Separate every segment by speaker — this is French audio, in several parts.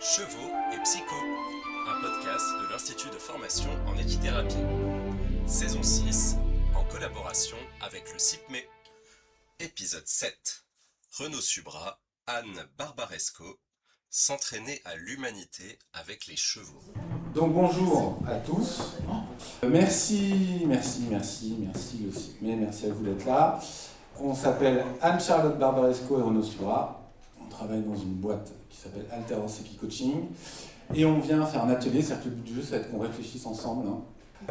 Speaker 1: Chevaux et Psycho, un podcast de l'Institut de formation en équithérapie. Saison 6, en collaboration avec le CIPME. Épisode 7. Renaud Subra, Anne Barbaresco, s'entraîner à l'humanité avec les chevaux.
Speaker 2: Donc bonjour à tous. Merci le CIPME, merci à vous d'être là. On s'appelle Anne-Charlotte Barbaresco et Renaud Subra. On travaille dans une boîte qui s'appelle Alternance Equicoaching. Et on vient faire un atelier, c'est-à-dire que le but du jeu, ça va être qu'on réfléchisse ensemble.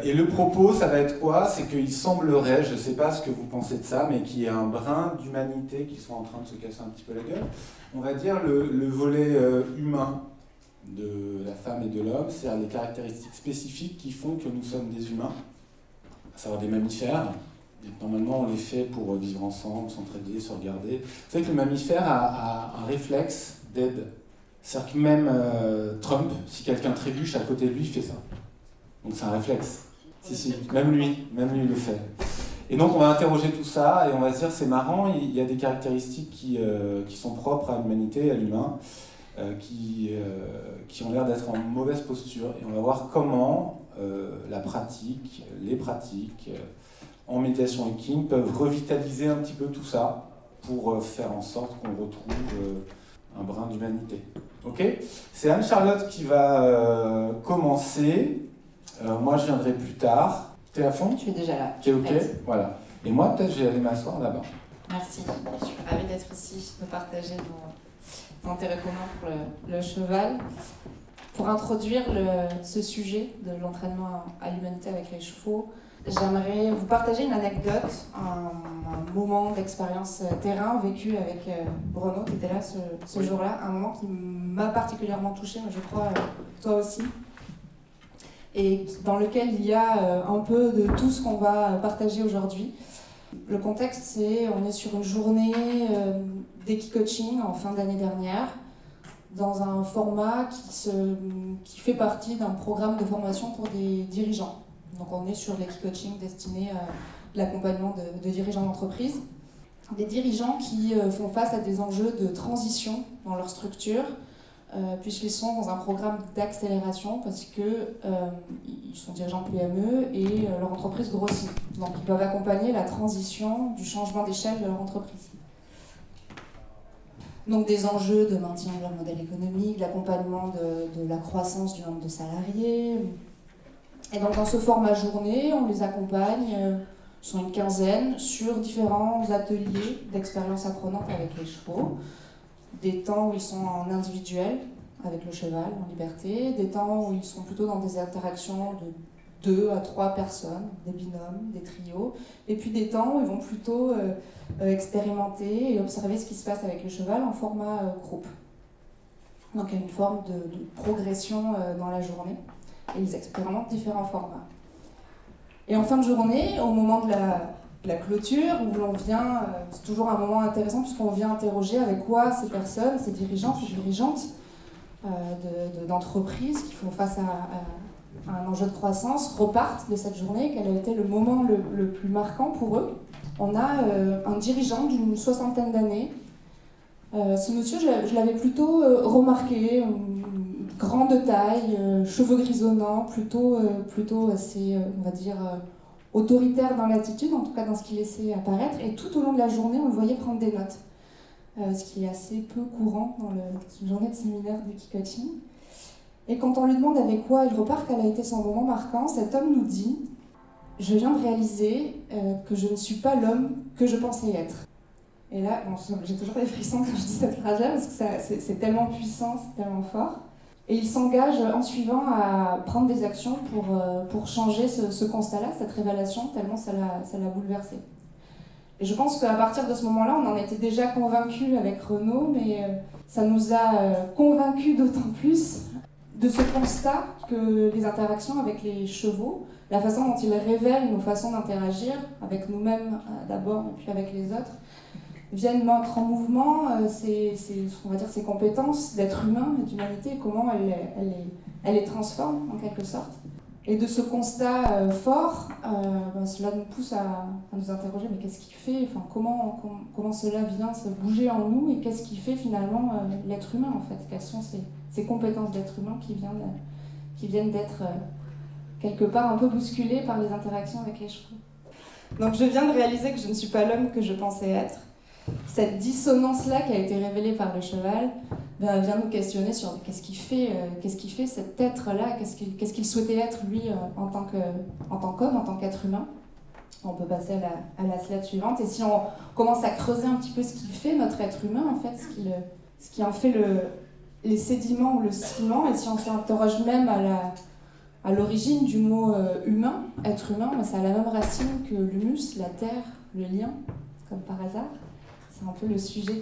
Speaker 2: Et le propos, ça va être quoi? C'est qu'il semblerait, je ne sais pas ce que vous pensez de ça, mais qu'il y ait un brin d'humanité qui soit en train de se casser un petit peu la gueule. On va dire le volet humain de la femme et de l'homme, c'est-à-dire les caractéristiques spécifiques qui font que nous sommes des humains, à savoir des mammifères. Et normalement, on les fait pour vivre ensemble, s'entraider, se regarder. Vous savez que le mammifère a un réflexe d'aide. C'est-à-dire que même Trump, si quelqu'un trébuche à côté de lui, il fait ça. Donc c'est un réflexe. Si, même lui le fait. Et donc on va interroger tout ça et on va se dire c'est marrant, il y a des caractéristiques qui sont propres à l'humanité, à l'humain, qui ont l'air d'être en mauvaise posture. Et on va voir comment les pratiques en médiation équine peuvent revitaliser un petit peu tout ça pour faire en sorte qu'on retrouve un brin d'humanité. Ok ? C'est Anne-Charlotte qui va commencer. Moi, je viendrai plus tard. T'es à fond ?
Speaker 3: Je suis déjà là.
Speaker 2: T'es ok ? Voilà. Et moi, peut-être, je vais aller m'asseoir là-bas.
Speaker 3: Merci. Je suis ravie d'être ici, de partager nos intérêts communs pour le cheval. Pour introduire ce sujet de l'entraînement à l'humanité avec les chevaux, j'aimerais vous partager une anecdote, un moment d'expérience terrain vécu avec Renaud, qui était là ce jour-là, un moment qui m'a particulièrement touchée, mais je crois toi aussi, et dans lequel il y a un peu de tout ce qu'on va partager aujourd'hui. Le contexte, c'est on est sur une journée d'équicoaching en fin d'année dernière, dans un format qui fait partie d'un programme de formation pour des dirigeants. Donc on est sur l'équicoaching destiné à l'accompagnement de dirigeants d'entreprise. Des dirigeants qui font face à des enjeux de transition dans leur structure, puisqu'ils sont dans un programme d'accélération parce qu'ils sont dirigeants PME et leur entreprise grossit. Donc ils doivent accompagner la transition du changement d'échelle de leur entreprise. Donc des enjeux de maintien de leur modèle économique, l'accompagnement de la croissance du nombre de salariés. Et donc dans ce format journée, on les accompagne, ils sont une quinzaine, sur différents ateliers d'expérience apprenante avec les chevaux. Des temps où ils sont en individuel avec le cheval, en liberté, des temps où ils sont plutôt dans des interactions de 2 à 3 personnes, des binômes, des trios, et puis des temps où ils vont plutôt expérimenter et observer ce qui se passe avec le cheval en format groupe. Donc il y a une forme de progression dans la journée, et ils expérimentent différents formats. Et en fin de journée, au moment de la clôture, où l'on vient, c'est toujours un moment intéressant puisqu'on vient interroger avec quoi ces personnes, ces dirigeants, ces dirigeantes d'entreprises qui font face à un enjeu de croissance repartent de cette journée, quel a été le moment le plus marquant pour eux. On a un dirigeant d'une 60aine d'années. Ce monsieur, je l'avais plutôt remarqué, grande taille, cheveux grisonnants, plutôt assez, on va dire, autoritaire dans l'attitude, en tout cas dans ce qu'il laissait apparaître, et tout au long de la journée, on le voyait prendre des notes, ce qui est assez peu courant dans une journée de séminaire d'équicoaching. Et quand on lui demande avec quoi il repart, quel a été son moment marquant, cet homme nous dit « Je viens de réaliser que je ne suis pas l'homme que je pensais être ». Et là, bon, j'ai toujours des frissons quand je dis cette phrase-là, parce que c'est tellement puissant, c'est tellement fort. Et il s'engage en suivant à prendre des actions pour changer ce constat-là, cette révélation, tellement ça l'a bouleversé. Et je pense qu'à partir de ce moment-là, on en était déjà convaincus avec Renaud, mais ça nous a convaincus d'autant plus de ce constat que les interactions avec les chevaux, la façon dont ils révèlent nos façons d'interagir, avec nous-mêmes d'abord, et puis avec les autres, viennent mettre en mouvement on va dire, ces compétences d'être humain et d'humanité, et comment elle les transforme en quelque sorte. Et de ce constat fort, cela nous pousse à nous interroger, mais qu'est-ce qui fait, comment cela vient se bouger en nous, et qu'est-ce qui fait finalement l'être humain en fait, quelles sont ces compétences d'être humain qui viennent d'être quelque part un peu bousculées par les interactions avec les chevaux. Donc je viens de réaliser que je ne suis pas l'homme que je pensais être. Cette dissonance-là qui a été révélée par le cheval vient nous questionner sur qu'est-ce qui fait cet être-là, qu'est-ce qu'il souhaitait être lui en tant qu'homme, en tant qu'être humain. On peut passer à la slide suivante. Et si on commence à creuser un petit peu ce qui fait notre être humain, en fait, ce qui en fait les sédiments ou le ciment, et si on s'interroge même à l'origine du mot humain, être humain, ça a la même racine que l'humus, la terre, le lien, comme par hasard. C'est un peu le sujet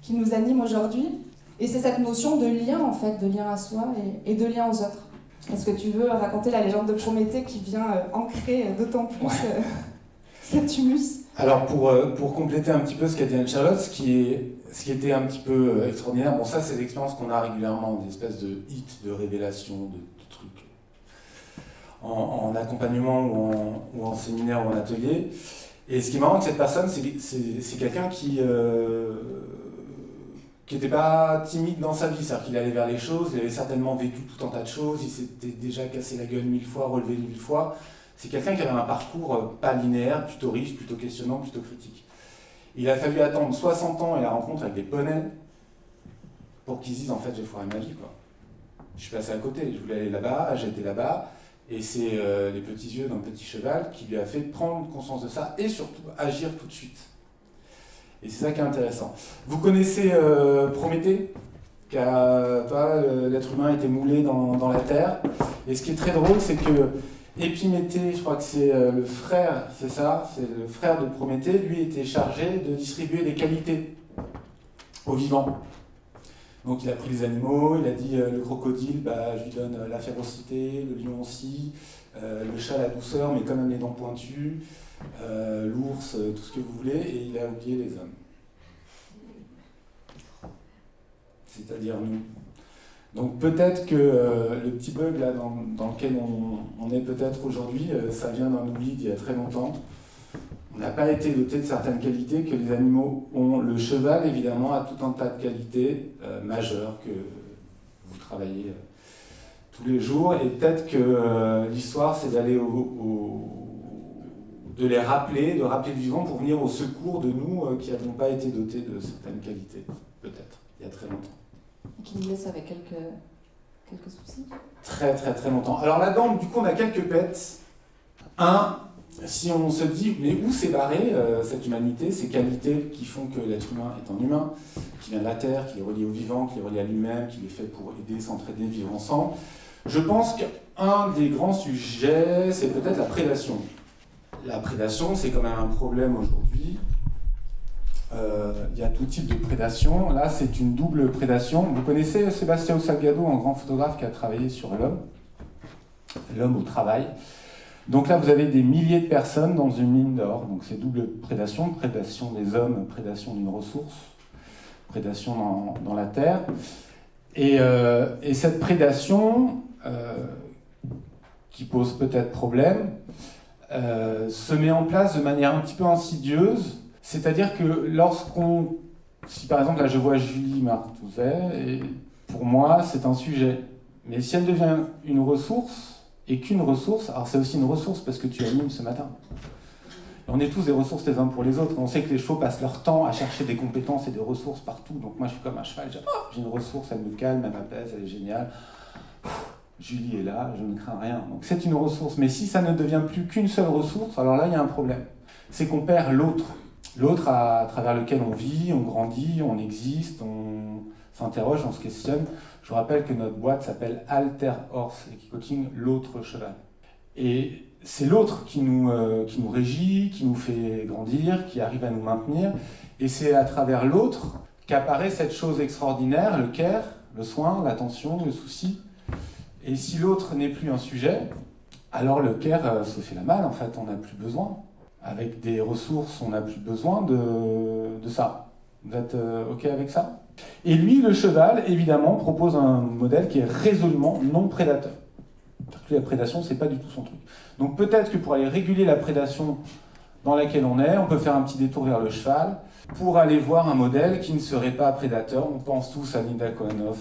Speaker 3: qui nous anime aujourd'hui. Et c'est cette notion de lien, en fait, de lien à soi et de lien aux autres. Est-ce que tu veux raconter la légende de Prométhée qui vient ancrer d'autant plus cet humus ?
Speaker 2: Alors pour compléter un petit peu ce qu'a dit Anne-Charlotte, ce qui était un petit peu extraordinaire, bon ça c'est l'expérience qu'on a régulièrement, des espèces de hits, de révélations, de trucs en accompagnement ou en séminaire ou en atelier. Et ce qui est marrant avec cette personne, c'est quelqu'un qui n'était pas timide dans sa vie, c'est-à-dire qu'il allait vers les choses, il avait certainement vécu tout un tas de choses, il s'était déjà cassé la gueule 1000 fois, relevé 1000 fois. C'est quelqu'un qui avait un parcours pas linéaire, plutôt riche, plutôt questionnant, plutôt critique. Il a fallu attendre 60 ans et la rencontre avec des poneys pour qu'ils disent en fait j'ai foiré ma vie, quoi. Je suis passé à côté, je voulais aller là-bas, j'étais là-bas, et c'est les petits yeux d'un petit cheval qui lui a fait prendre conscience de ça et surtout agir tout de suite. Et c'est ça qui est intéressant. Vous connaissez Prométhée, l'être humain a été moulé dans la terre. Et ce qui est très drôle, c'est que Épiméthée, je crois que c'est le frère, c'est ça, c'est le frère de Prométhée, lui était chargé de distribuer des qualités aux vivants. Donc il a pris les animaux, il a dit le crocodile, je lui donne la férocité, le lion aussi, le chat la douceur, mais quand même les dents pointues, l'ours, tout ce que vous voulez, et il a oublié les hommes. C'est-à-dire nous. Donc peut-être que le petit bug là dans lequel on est peut-être aujourd'hui, ça vient d'un oubli d'il y a très longtemps. On n'a pas été doté de certaines qualités que les animaux ont. Le cheval, évidemment, a tout un tas de qualités majeures que vous travaillez tous les jours. Et peut-être que l'histoire, c'est d'aller de les rappeler, de rappeler le vivant pour venir au secours de nous qui n'avons pas été dotés de certaines qualités, peut-être, il y a très longtemps.
Speaker 3: Qui nous laisse avec quelques soucis.
Speaker 2: Très très très longtemps. Alors là-dedans, du coup, on a quelques pets. Si on se dit, mais où s'est barrée cette humanité, ces qualités qui font que l'être humain est un humain, qui vient de la Terre, qui est relié au vivant, qui est relié à lui-même, qui est fait pour aider, s'entraider, vivre ensemble. Je pense qu'un des grands sujets, c'est peut-être la prédation. La prédation, c'est quand même un problème aujourd'hui. Il y a tout type de prédation. Là, c'est une double prédation. Vous connaissez Sebastião Salgado, un grand photographe qui a travaillé sur l'homme au travail. Donc là, vous avez des milliers de personnes dans une mine d'or. Donc c'est double prédation, prédation des hommes, prédation d'une ressource, prédation dans la terre. Et cette prédation, qui pose peut-être problème, se met en place de manière un petit peu insidieuse. C'est-à-dire que si par exemple là je vois Julie Martouzet, et pour moi c'est un sujet. Mais si elle devient une ressource, et qu'une ressource, alors c'est aussi une ressource parce que tu animes ce matin. On est tous des ressources les uns pour les autres. On sait que les chevaux passent leur temps à chercher des compétences et des ressources partout. Donc moi je suis comme un cheval, j'ai une ressource, elle me calme, elle m'apaise, elle est géniale. Julie est là, je ne crains rien. Donc c'est une ressource. Mais si ça ne devient plus qu'une seule ressource, alors là il y a un problème. C'est qu'on perd l'autre. L'autre à travers lequel on vit, on grandit, on existe, on s'interroge, on se questionne. Je vous rappelle que notre boîte s'appelle Alter Horse et qui coaching l'autre cheval. Et c'est l'autre qui nous régit, qui nous fait grandir, qui arrive à nous maintenir. Et c'est à travers l'autre qu'apparaît cette chose extraordinaire, le care, le soin, l'attention, le souci. Et si l'autre n'est plus un sujet, alors le care se fait la malle, en fait, on n'a plus besoin. Avec des ressources, on n'a plus besoin de ça. Vous êtes OK avec ça ? Et lui, le cheval, évidemment, propose un modèle qui est résolument non prédateur. Parce que la prédation, c'est pas du tout son truc. Donc peut-être que pour aller réguler la prédation dans laquelle on est, on peut faire un petit détour vers le cheval pour aller voir un modèle qui ne serait pas prédateur. On pense tous à Linda Cohanoff.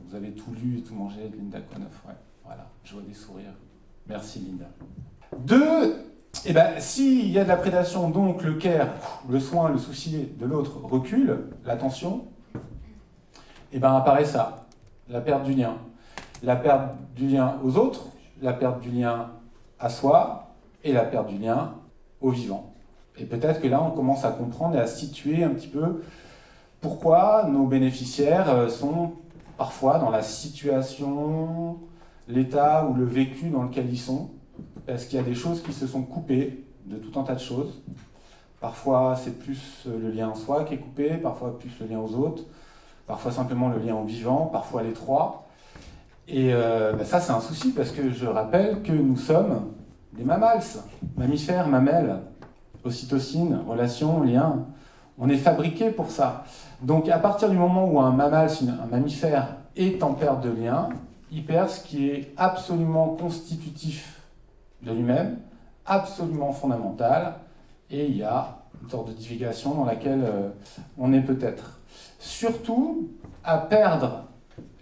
Speaker 2: Vous Vous avez tout lu et tout mangé de Linda Konoff, ouais. Voilà, je vois des sourires. Merci Linda. 2, s'il y a de la prédation, donc le care, le soin, le souci de l'autre recule, l'attention, apparaît ça, la perte du lien. La perte du lien aux autres, la perte du lien à soi et la perte du lien au vivant. Et peut-être que là, on commence à comprendre et à situer un petit peu pourquoi nos bénéficiaires sont parfois dans la situation, l'état ou le vécu dans lequel ils sont, parce qu'il y a des choses qui se sont coupées de tout un tas de choses. Parfois, c'est plus le lien en soi qui est coupé, parfois plus le lien aux autres, parfois simplement le lien au vivant, parfois les trois. Et ça, c'est un souci, parce que je rappelle que nous sommes des mammals, mammifères, mamelles, ocytocine, relation, lien. On est fabriqués pour ça. Donc, à partir du moment où un mammal, un mammifère, est en perte de lien, il perd ce qui est absolument constitutif de lui-même, absolument fondamental, et il y a une sorte de divagation dans laquelle on est peut-être. Surtout à perdre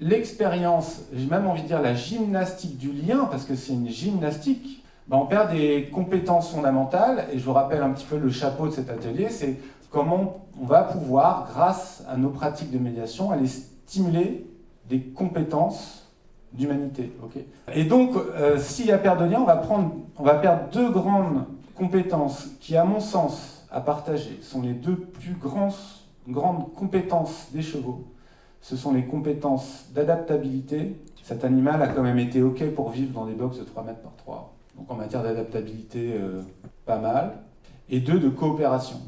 Speaker 2: l'expérience, j'ai même envie de dire la gymnastique du lien, parce que c'est une gymnastique, on perd des compétences fondamentales, et je vous rappelle un petit peu le chapeau de cet atelier, c'est comment on va pouvoir, grâce à nos pratiques de médiation, aller stimuler des compétences d'humanité. Okay. Et donc, s'il y a perte de lien, on va perdre 2 grandes compétences qui, à mon sens, à partager, sont les 2 plus grandes compétences des chevaux. Ce sont les compétences d'adaptabilité. Cet animal a quand même été OK pour vivre dans des box de 3 mètres par 3. Donc en matière d'adaptabilité, pas mal. Et 2, de coopération.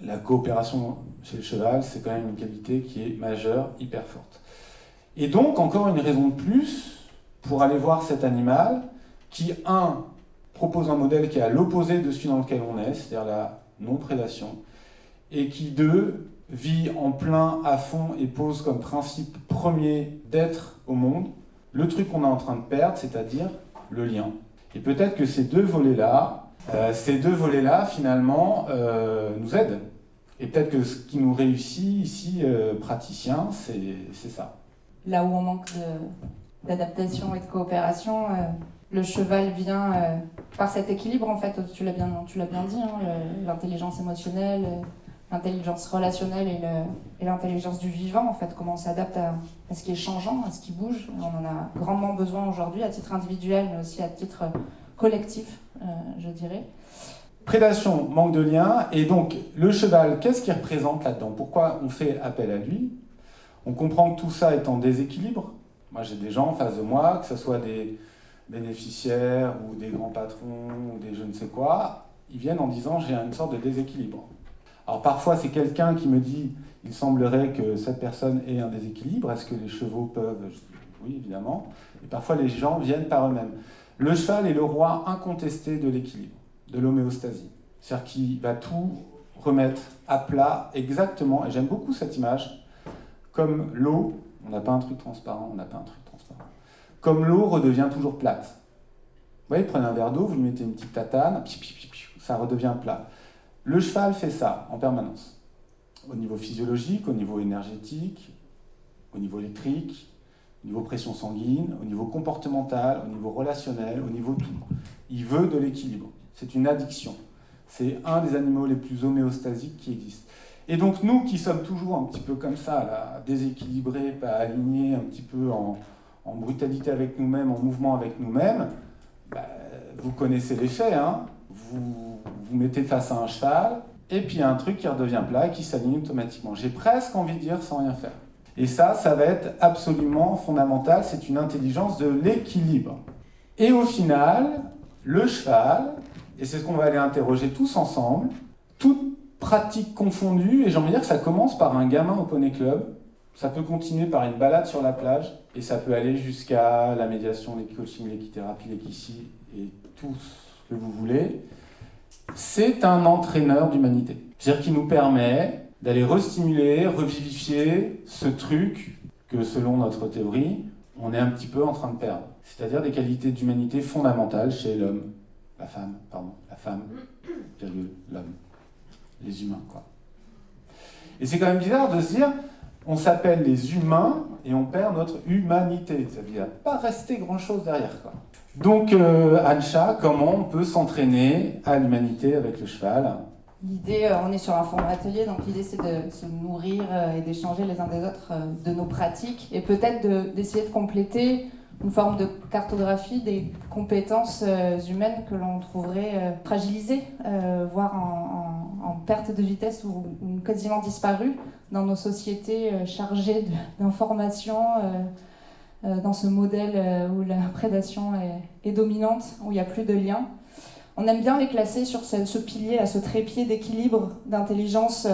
Speaker 2: La coopération chez le cheval, c'est quand même une qualité qui est majeure, hyper forte. Et donc, encore une raison de plus pour aller voir cet animal qui, 1, propose un modèle qui est à l'opposé de celui dans lequel on est, c'est-à-dire la non-prédation, et qui, 2, vit en plein, à fond, et pose comme principe premier d'être au monde le truc qu'on est en train de perdre, c'est-à-dire le lien. Et peut-être que ces deux volets-là, finalement, nous aident. Et peut-être que ce qui nous réussit ici, praticiens, c'est ça.
Speaker 3: Là où on manque d'adaptation et de coopération, le cheval vient par cet équilibre, en fait, tu l'as bien dit, hein, l'intelligence émotionnelle, l'intelligence relationnelle et l'intelligence du vivant, en fait, comment on s'adapte à ce qui est changeant, à ce qui bouge. On en a grandement besoin aujourd'hui, à titre individuel, mais aussi à titre collectif, je dirais.
Speaker 2: Prédation, manque de lien, et donc le cheval, qu'est-ce qu'il représente là-dedans? Pourquoi on fait appel à lui? On comprend que tout ça est en déséquilibre. Moi, j'ai des gens en face de moi, que ce soit des bénéficiaires ou des grands patrons ou des je ne sais quoi, ils viennent en disant j'ai une sorte de déséquilibre. Alors parfois, c'est quelqu'un qui me dit il semblerait que cette personne ait un déséquilibre, est-ce que les chevaux peuvent? Je dis, oui, évidemment. Et parfois, les gens viennent par eux-mêmes. Le cheval est le roi incontesté de l'équilibre, de l'homéostasie. C'est-à-dire qu'il va tout remettre à plat exactement, et j'aime beaucoup cette image, comme l'eau, on n'a pas un truc transparent, comme l'eau redevient toujours plate. Vous voyez, prenez un verre d'eau, vous lui mettez une petite tatane, ça redevient plat. Le cheval fait ça en permanence, au niveau physiologique, au niveau énergétique, au niveau électrique, au niveau pression sanguine, au niveau comportemental, au niveau relationnel, au niveau tout. Il veut de l'équilibre. C'est une addiction. C'est un des animaux les plus homéostasiques qui existent. Et donc nous qui sommes toujours un petit peu comme ça, là, déséquilibrés, pas alignés, un petit peu en brutalité avec nous-mêmes, en mouvement avec nous-mêmes, vous connaissez les faits, hein. Vous mettez face à un cheval, et puis il y a un truc qui redevient plat, qui s'aligne automatiquement. J'ai presque envie de dire sans rien faire. Et ça va être absolument fondamental, c'est une intelligence de l'équilibre. Et au final, le cheval, et c'est ce qu'on va aller interroger tous ensemble, toute pratique confondue, et j'ai envie de dire que ça commence par un gamin au poney club, ça peut continuer par une balade sur la plage, et ça peut aller jusqu'à la médiation, les coachings, l'équithérapie, l'équitie, et tout ce que vous voulez. C'est un entraîneur d'humanité. C'est-à-dire qu'il nous permet d'aller restimuler, revivifier ce truc que, selon notre théorie, on est un petit peu en train de perdre. C'est-à-dire des qualités d'humanité fondamentales chez l'homme. La femme, l'homme. Les humains, quoi. Et c'est quand même bizarre de se dire, On s'appelle les humains et on perd notre humanité. Ça ne va pas rester grand-chose derrière, quoi. Donc, Ancha, comment on peut s'entraîner à l'humanité avec le cheval ?
Speaker 3: L'idée, on est sur un format atelier, donc l'idée c'est de se nourrir et d'échanger les uns des autres de nos pratiques et peut-être d'essayer de compléter une forme de cartographie des compétences humaines que l'on trouverait fragilisées, voire en perte de vitesse ou quasiment disparues dans nos sociétés chargées d'informations, dans ce modèle où la prédation est dominante, où il n'y a plus de lien. On aime bien les classer sur ce pilier, ce trépied d'équilibre, d'intelligence,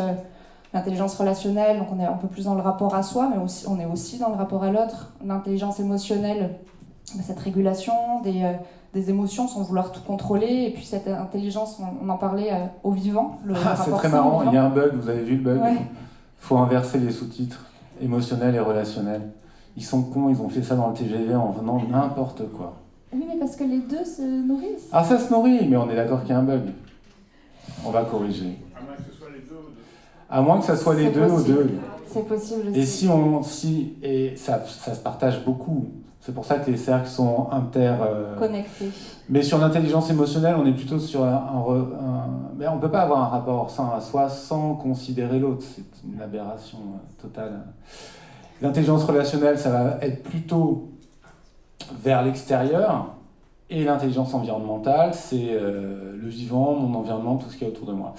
Speaker 3: l'intelligence relationnelle, donc on est un peu plus dans le rapport à soi, mais aussi, on est aussi dans le rapport à l'autre. L'intelligence émotionnelle, cette régulation des émotions sans vouloir tout contrôler, et puis cette intelligence, on en parlait au vivant.
Speaker 2: C'est très marrant, il y a un bug, vous avez vu le bug ? Il faut inverser les sous-titres, émotionnels et relationnels. Ils sont cons, ils ont fait ça dans le TGV en venant n'importe quoi.
Speaker 3: Oui, mais parce que les deux se nourrissent.
Speaker 2: Ah, ça se nourrit, mais on est d'accord qu'il y a un bug. On va corriger.
Speaker 4: À moins que ce soit les deux ou deux.
Speaker 2: À moins que ça soit les deux ou deux.
Speaker 3: C'est possible aussi.
Speaker 2: Et ça se partage beaucoup. C'est pour ça que les cercles sont
Speaker 3: connectés.
Speaker 2: Mais sur l'intelligence émotionnelle, on est plutôt sur mais on ne peut pas avoir un rapport sain à soi sans considérer l'autre. C'est une aberration totale. L'intelligence relationnelle, ça va être plutôt vers l'extérieur, et l'intelligence environnementale, c'est le vivant, mon environnement, tout ce qu'il y a autour de moi.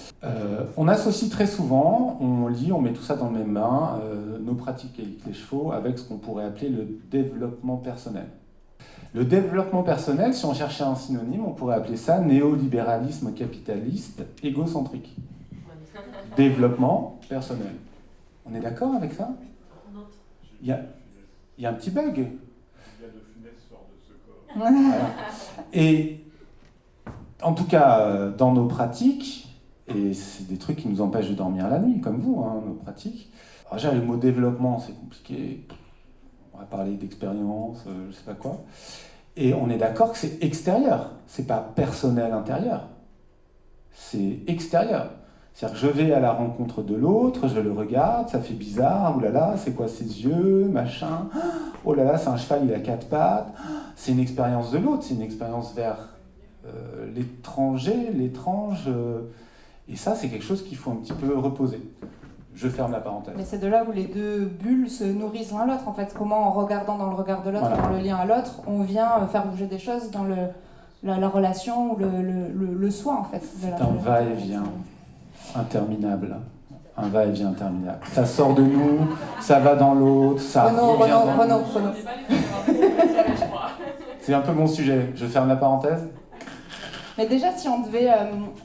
Speaker 2: On associe très souvent, on lit, on met tout ça dans le même bain, nos pratiques avec les chevaux avec ce qu'on pourrait appeler le développement personnel. Le développement personnel, si on cherchait un synonyme, on pourrait appeler ça néolibéralisme capitaliste égocentrique. Développement personnel. On est d'accord avec ça ? Il y a un petit bug.
Speaker 3: Voilà.
Speaker 2: Et en tout cas, dans nos pratiques, et c'est des trucs qui nous empêchent de dormir la nuit, comme vous, nos pratiques. Alors déjà, le mot développement, c'est compliqué. On va parler d'expérience, je sais pas quoi. Et on est d'accord que c'est extérieur. C'est pas personnel intérieur. C'est extérieur. C'est-à-dire que je vais à la rencontre de l'autre, je le regarde, ça fait bizarre, oulala, c'est quoi ses yeux, machin, oh là là, c'est un cheval, il a 4 pattes. C'est une expérience de l'autre, c'est une expérience vers l'étranger, l'étrange. Et ça, c'est quelque chose qu'il faut un petit peu reposer. Je ferme la parenthèse.
Speaker 3: Mais c'est de là où les deux bulles se nourrissent l'un l'autre, en fait. Comment, en regardant dans le regard de l'autre, dans le lien à l'autre, on vient faire bouger des choses dans la relation ou le soi, en fait.
Speaker 2: C'est un va-et-vient interminable. Un va-et-vient interminable. Ça sort de nous, ça va dans l'autre, ça
Speaker 3: Renaud.
Speaker 2: C'est un peu mon sujet. Je ferme la parenthèse.
Speaker 3: Mais déjà, si on devait,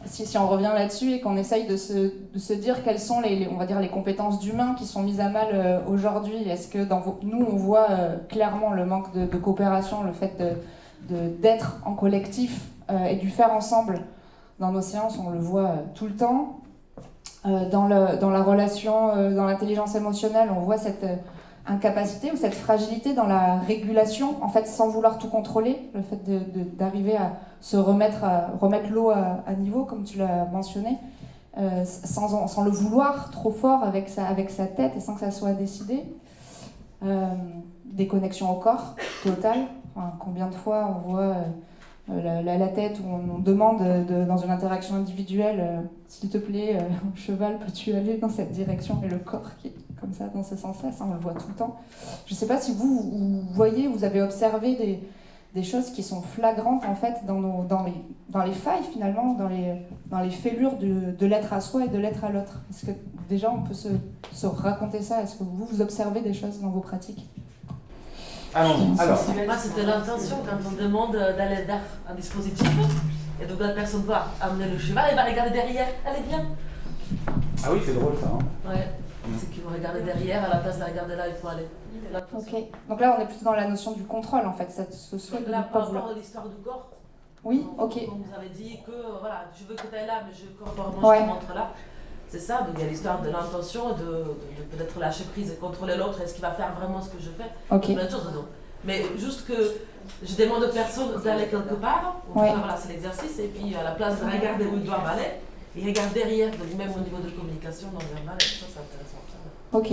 Speaker 3: si on revient là-dessus et qu'on essaye de se dire quelles sont on va dire les compétences d'humain qui sont mises à mal aujourd'hui, est-ce que nous on voit clairement le manque de coopération, le fait d'être en collectif et du faire ensemble dans nos séances, on le voit tout le temps. Dans la relation, dans l'intelligence émotionnelle, on voit cette incapacité ou cette fragilité dans la régulation, en fait, sans vouloir tout contrôler, le fait d'arriver à se remettre l'eau à niveau, comme tu l'as mentionné, sans le vouloir trop fort avec sa tête et sans que ça soit décidé. Des connexions au corps, totales. Enfin, combien de fois on voit la tête où on demande dans une interaction individuelle, s'il te plaît, cheval, peux-tu aller dans cette direction, et le corps qui est comme ça, dans ce sens-là, ça on le voit tout le temps. Je ne sais pas si vous voyez, vous avez observé des choses qui sont flagrantes en fait dans les failles finalement, dans les fêlures de l'être à soi et de l'être à l'autre. Est-ce que déjà on peut se raconter ça? Est-ce que vous observez des choses dans vos pratiques?
Speaker 2: Alors,
Speaker 5: moi, c'était l'intention quand on demande d'aller vers un dispositif et donc la personne va amener le cheval et va regarder derrière, elle est bien.
Speaker 2: Ah oui, c'est drôle ça.
Speaker 5: Ouais, c'est qu'il faut regarder derrière à la place de regarder là, il faut aller.
Speaker 3: Ok, donc là on est plutôt dans la notion du contrôle en fait, ce souhait de
Speaker 5: là,
Speaker 3: ne pas
Speaker 5: par
Speaker 3: vouloir.
Speaker 5: rapport à l'histoire du corps.
Speaker 3: Oui, ok.
Speaker 5: On vous avait dit que voilà, je veux que tu ailles là, mais corporellement je te montre là. C'est ça, donc il y a l'histoire de l'intention, de peut-être lâcher prise et contrôler l'autre, est-ce qu'il va faire vraiment ce que je fais?
Speaker 3: Ok.
Speaker 5: Plein de choses dedans. Mais juste que je demande aux personnes d'aller quelque part,
Speaker 3: Ouais.
Speaker 5: voilà, c'est l'exercice, et puis à la place de regarder où ils doivent aller, ils regardent derrière, donc même au niveau de communication non verbale, ça c'est intéressant.
Speaker 3: Ok.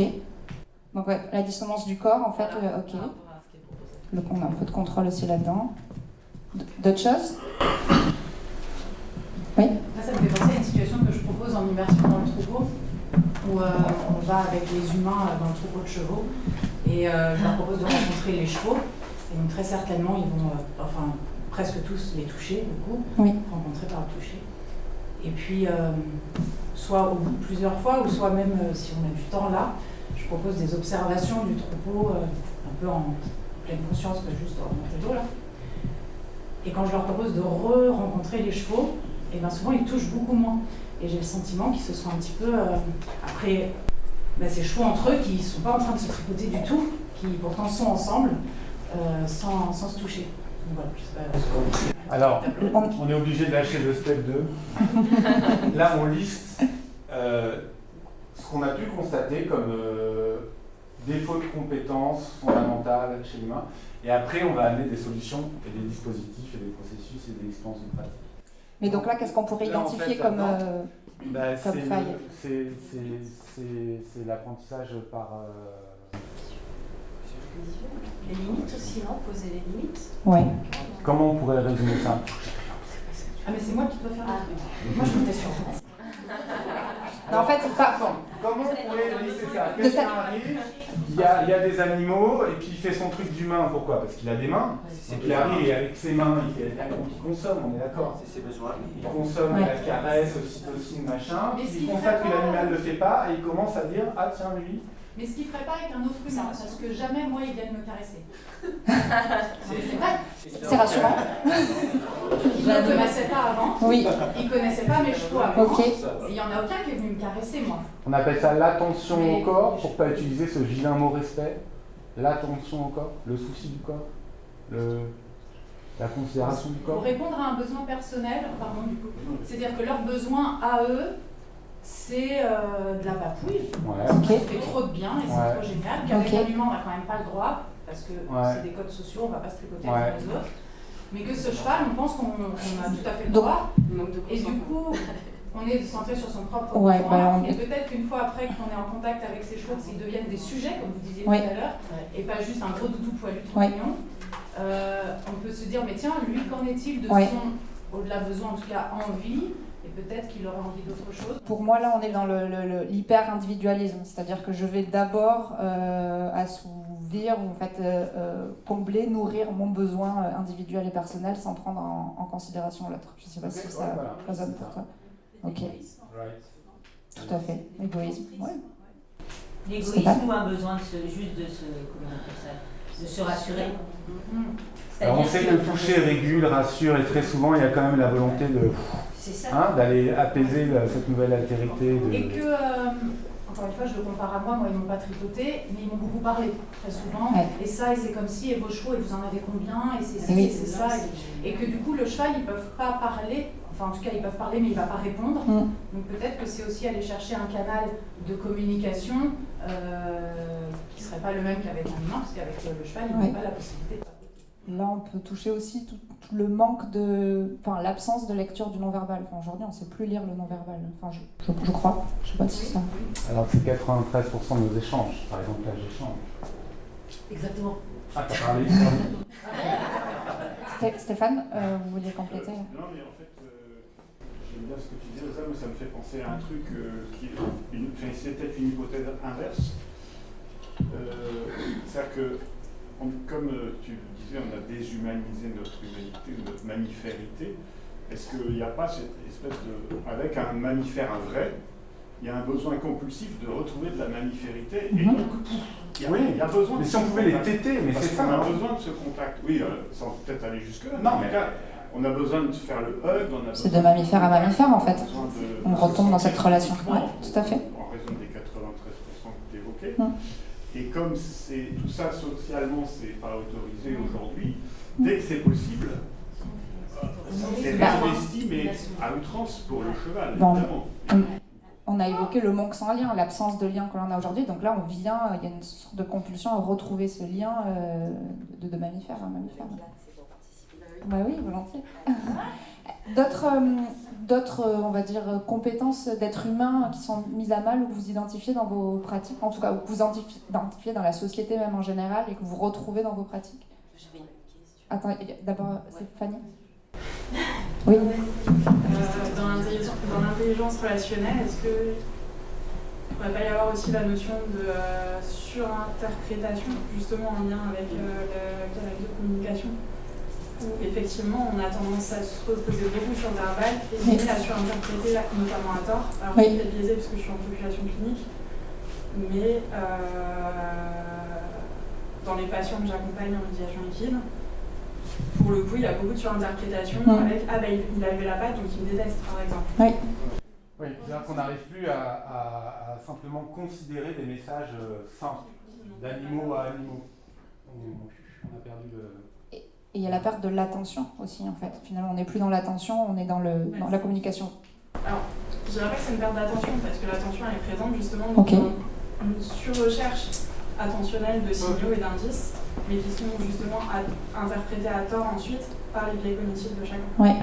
Speaker 3: Donc ouais, la dissonance du corps, en fait,
Speaker 5: Voilà,
Speaker 3: ok.
Speaker 5: par rapport à ce qui est proposé.
Speaker 3: On a un peu de contrôle aussi là-dedans. D'autres choses? Oui.
Speaker 4: Là, ça me fait penser à une situation que je propose en immersion dans le troupeau, où on va avec les humains dans le troupeau de chevaux, et je leur propose de rencontrer les chevaux, et donc très certainement ils vont, enfin presque tous les toucher, beaucoup, rencontrer par le toucher. Et puis, soit au bout de plusieurs fois, ou soit même si on a du temps là, je propose des observations du troupeau, un peu en pleine conscience, pas juste en monter là. Et quand je leur propose de re-rencontrer les chevaux, et bien souvent ils touchent beaucoup moins. Et j'ai le sentiment qu'ils se sont un petit peu, après, ces chevaux entre eux qui ne sont pas en train de se tripoter du tout, qui pourtant sont ensemble, sans se toucher. Donc voilà, je sais pas.
Speaker 2: Alors, on est obligé de lâcher le step 2. Là, on liste ce qu'on a pu constater comme défaut de compétences fondamentales chez l'humain. Et après, on va amener des solutions et des dispositifs et des processus et des expériences de pratique.
Speaker 3: Mais donc là, qu'est-ce qu'on pourrait identifier comme faille?
Speaker 2: C'est l'apprentissage par...
Speaker 6: Les limites aussi, non? Poser les limites.
Speaker 3: Ouais.
Speaker 2: Comment on pourrait résumer ça?
Speaker 4: Ah mais c'est moi qui dois faire le truc. Moi je comptais sur vous.
Speaker 3: Non, en fait, c'est pas...
Speaker 2: Comment on pourrait lister ça? Quelqu'un arrive, il y a des animaux, et puis il fait son truc d'humain. Pourquoi? Parce qu'il a des mains. Donc il arrive et avec ses mains, il consomme, on est d'accord?
Speaker 7: C'est ses besoins.
Speaker 2: Il consomme la caresse, ocytocine, machin. Il constate que l'animal ne le fait pas, et il commence à dire, ah tiens, lui...
Speaker 4: Mais ce qu'il ne ferait pas avec un autre humain, parce que jamais moi il vient de me caresser. C'est vrai.
Speaker 3: C'est rassurant.
Speaker 4: Il ne me connaissait pas avant.
Speaker 3: Oui.
Speaker 4: Il ne connaissait pas mes chevaux avant.
Speaker 3: Ok.
Speaker 4: Et il n'y en a aucun qui est venu me caresser, moi.
Speaker 2: On appelle ça l'attention au corps, pour ne pas utiliser ce vilain mot respect. L'attention au corps, le souci du corps, la considération du
Speaker 4: Pour
Speaker 2: corps.
Speaker 4: répondre à un besoin personnel, pardon du coup, c'est-à-dire que leur besoin à eux, c'est de la papouille,
Speaker 2: Ouais.
Speaker 4: qui fait trop de bien et c'est trop génial, qu'avec un humain on n'a quand même pas le droit, parce que c'est des codes sociaux, on ne va pas se tricoter les uns les autres, mais que ce cheval, on pense qu'on a tout à fait le droit, et du coup, on est centré sur son propre besoin, et peut-être qu'une fois après qu'on est en contact avec ces chevaux, qu'ils deviennent des sujets, comme vous disiez tout à l'heure, et pas juste un gros doudou poilu trop mignon, on peut se dire, mais tiens, lui, qu'en est-il de son, au-delà besoin, en tout cas envie, et peut-être qu'il aurait envie d'autre chose.
Speaker 3: Pour moi, là, on est dans l'hyper-individualisme, c'est-à-dire que je vais d'abord assouvir, ou en fait, combler, nourrir mon besoin individuel et personnel sans prendre en considération l'autre. Je ne sais pas si ça résonne pour toi. Ok. Tout à fait. L'égoïsme, ouais.
Speaker 6: L'égoïsme ou un besoin de se rassurer.
Speaker 2: Alors on sait que le toucher régule, rassure, et très souvent il y a quand même la volonté d'aller apaiser cette nouvelle altérité.
Speaker 4: Et que, encore une fois, je le compare à moi ils m'ont pas tripoté, mais ils m'ont beaucoup parlé, très souvent. Et ça, et c'est comme si, et vos chevaux, et vous en avez combien, et c'est ci, et c'est ça. Et que du coup, le cheval, ils peuvent pas parler, enfin en tout cas, ils peuvent parler, mais il va pas répondre. Donc peut-être que c'est aussi aller chercher un canal de communication qui serait pas le même qu'avec un humain, parce qu'avec le cheval, il n'a pas la possibilité de parler.
Speaker 3: Là, on peut toucher aussi tout le manque l'absence de lecture du non-verbal. Enfin, aujourd'hui, on ne sait plus lire le non-verbal. Enfin, je crois. Je ne sais pas si c'est ça.
Speaker 2: Alors c'est 93% de nos échanges, par exemple là j'échange.
Speaker 5: Exactement.
Speaker 2: Ah, t'as parlé.
Speaker 3: Stéphane, vous vouliez compléter?
Speaker 8: Non, mais en fait, j'aime bien ce que tu disais, ça me fait penser à un truc c'est peut-être une hypothèse inverse. C'est-à-dire que, comme tu disais, on a déshumanisé notre humanité, notre mammiférité. Est-ce qu'il n'y a pas cette espèce de... Avec un mammifère vrai, il y a un besoin compulsif de retrouver de la mammiférité, et donc il y a besoin de...
Speaker 2: Mais si on pouvait les téter, mais c'est ça.
Speaker 8: On a besoin de ce contact. Oui, sans peut-être aller jusque-là.
Speaker 2: Non,
Speaker 8: mais on a besoin de faire le hug.
Speaker 3: C'est de mammifère à mammifère, en fait. On retombe dans cette relation. Oui, tout à fait.
Speaker 8: En raison des 93% que tu évoquais. Et comme tout ça, socialement, c'est pas autorisé aujourd'hui, dès que c'est possible, c'est réinvesti, mais à outrance pour le cheval, évidemment.
Speaker 3: On a évoqué le manque sans lien, l'absence de lien que l'on a aujourd'hui. Donc là, il y a une sorte de compulsion à retrouver ce lien de mammifère à mammifère. Bah oui, volontiers. d'autres, on va dire, compétences d'être humain qui sont mises à mal ou que vous identifiez dans vos pratiques, en tout cas, ou que vous identifiez dans la société même en général et que vous retrouvez dans vos pratiques?
Speaker 5: J'avais une question.
Speaker 3: Attends, d'abord, c'est Fanny. Oui.
Speaker 7: Dans l'intelligence relationnelle, est-ce que il ne pourrait pas y avoir aussi la notion de surinterprétation, justement en lien avec la règle de communication, où effectivement on a tendance à se reposer beaucoup sur le verbal et à surinterpréter, notamment à tort. Alors je suis peut-être biaisée parce que je suis en population clinique, mais dans les patients que j'accompagne en médiation équine, pour le coup, il y a beaucoup de surinterprétation avec « Ah ben il a levé la patte, donc il me déteste », par exemple.
Speaker 2: Oui, c'est-à-dire qu'on n'arrive plus à simplement considérer des messages simples, d'animaux à animaux. On a perdu le...
Speaker 3: Et il y a la perte de l'attention aussi, en fait. Finalement, on n'est plus dans l'attention, on est dans la communication.
Speaker 7: Alors, je dirais pas que c'est une perte d'attention, parce que l'attention, elle est présente justement dans une surrecherche attentionnelle de signaux et d'indices, mais qui sont justement interprétés à tort ensuite par les biais cognitifs de chacun.
Speaker 3: Ouais.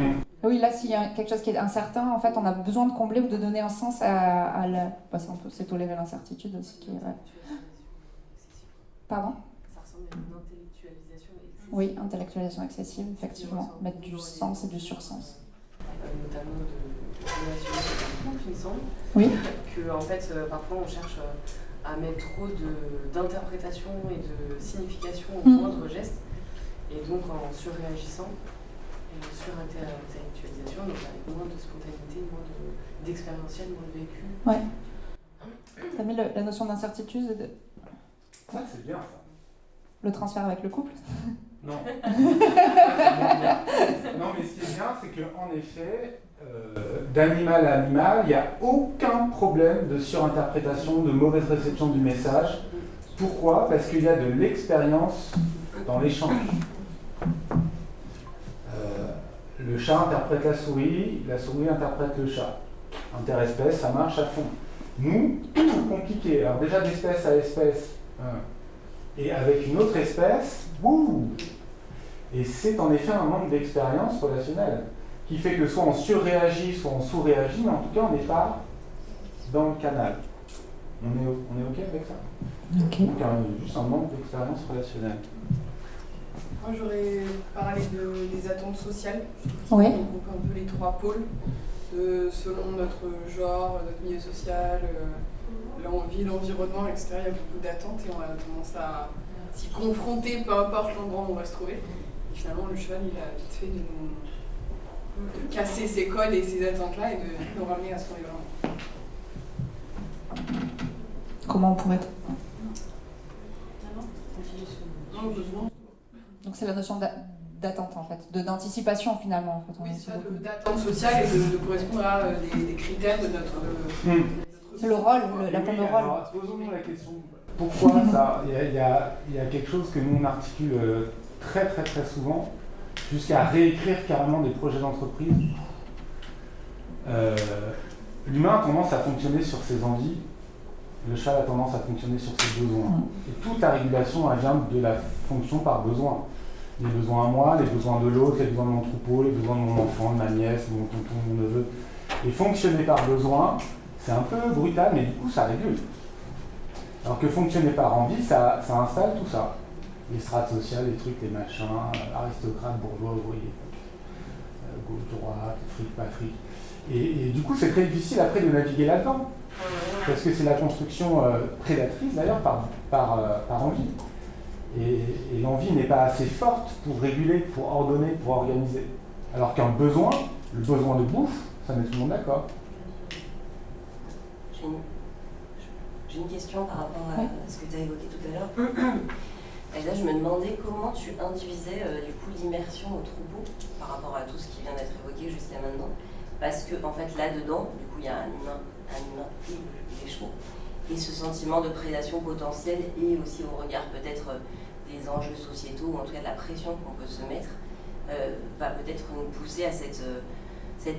Speaker 3: Oui, là, s'il y a quelque chose qui est incertain, en fait, on a besoin de combler ou de donner un sens à la... c'est tolérer l'incertitude aussi. Pardon ?
Speaker 5: Ça ressemble à une intellectualisation excessive.
Speaker 3: Oui, intellectualisation excessive, effectivement. Mettre du sens et du sursens.
Speaker 5: Notamment de relation, il me semble.
Speaker 3: Oui.
Speaker 5: Que, en fait, parfois, on cherche à mettre trop d'interprétation et de signification au moindre geste. Et donc, en surréagissant, et surintellectualisation, donc avec moins de spontanéité, moins d'expérientiel, moins de vécu.
Speaker 3: Ouais. T'as mis la notion d'incertitude et de...
Speaker 2: Ça, c'est bien, ça.
Speaker 3: Le transfert avec le couple?
Speaker 2: Non. Non, mais ce qui est bien, c'est qu'en effet, d'animal à animal, il n'y a aucun problème de surinterprétation, de mauvaise réception du message. Pourquoi ? Parce qu'il y a de l'expérience dans l'échange. Le chat interprète la souris interprète le chat. Interespèce, ça marche à fond. Nous, tout compliqué. Alors déjà d'espèce à espèce, et avec une autre espèce, et c'est en effet un manque d'expérience relationnelle qui fait que soit on surréagit, soit on sous-réagit, mais en tout cas on n'est pas dans le canal. On est OK avec ça?
Speaker 3: Okay.
Speaker 2: Donc juste un manque d'expérience relationnelle.
Speaker 9: Moi, j'aurais parlé des attentes sociales.
Speaker 3: Oui.
Speaker 9: On groupe un peu les trois pôles, selon notre genre, notre milieu social, l'envie, l'environnement, etc. Il y a beaucoup d'attentes et on a tendance à s'y confronter, peu importe l'endroit où on va se trouver. Et finalement, le cheval, il a vite fait de casser ses codes et ses attentes-là et de nous ramener à ce qu'on est vraiment.
Speaker 3: Comment on pourrait être... Donc c'est la notion d'attente en fait, d'anticipation finalement. En fait.
Speaker 9: Oui, c'est ça, d'attente sociale et de correspondre à des critères de notre...
Speaker 3: C'est le rôle, la forme de rôle.
Speaker 2: Alors, posons-nous la question, pourquoi ça? Il y a quelque chose que nous on articule très très très souvent, jusqu'à réécrire carrément des projets d'entreprise. L'humain a tendance à fonctionner sur ses envies, le cheval a tendance à fonctionner sur ses besoins. Et toute la régulation, elle vient de la fonction par besoin. Les besoins à moi, les besoins de l'autre, les besoins de mon troupeau, les besoins de mon enfant, de ma nièce, de mon tonton, de mon neveu. Et fonctionner par besoin, c'est un peu brutal, mais du coup, ça régule. Alors que fonctionner par envie, ça installe tout ça. Les strates sociales, les trucs, les machins, aristocrates, bourgeois, ouvriers, gauche, droite, fric, pas fric. Et du coup, c'est très difficile après de naviguer là-dedans. Parce que c'est la construction prédatrice d'ailleurs par envie. Et l'envie n'est pas assez forte pour réguler, pour ordonner, pour organiser. Alors qu'un besoin, le besoin de bouffe, ça met tout le monde d'accord.
Speaker 5: J'ai une question par rapport à ce que tu as évoqué tout à l'heure. Et là, je me demandais comment tu induisais du coup l'immersion au troupeau par rapport à tout ce qui vient d'être évoqué jusqu'à maintenant. Parce que en fait, là-dedans, du coup, il y a un humain et les chevaux. Et ce sentiment de prédation potentielle et aussi au regard peut-être des enjeux sociétaux, ou en tout cas de la pression qu'on peut se mettre, va peut-être nous pousser à cet